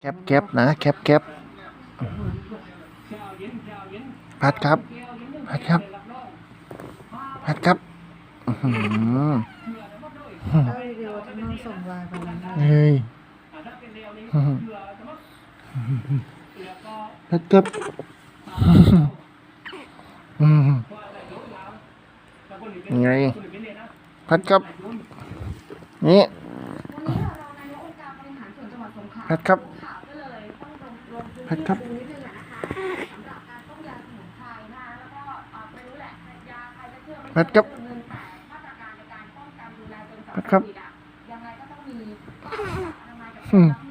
แคปนะแคปพัดครับพัดครับพัดครับอื้อหือก็วิดีโอที่น้องส่งไลน์ไปนั้นเล เฮ้ยพัดครับอืมยังไงพัดครับนี่วันนี้เรานายกองค์การบริหารส่วนจังหวัดสงขลา พัดครับ ข่าวก็เลยต้องลงพื้น พัด ที่ ครับ ดูนิดนึงนะคะสำหรับการต้มยาสมุนไพรนะคะแล้วก็ไม่รู้แหละยาใครจะเชื่อไม่ พัดค เชื่ รั อบ เรื่องเงินแต่มาตรการในการป้องกันดูแลจนสำ พั เร็ ดครับ จยังไงก็ต้องมีอนามัยกับ อืม รับ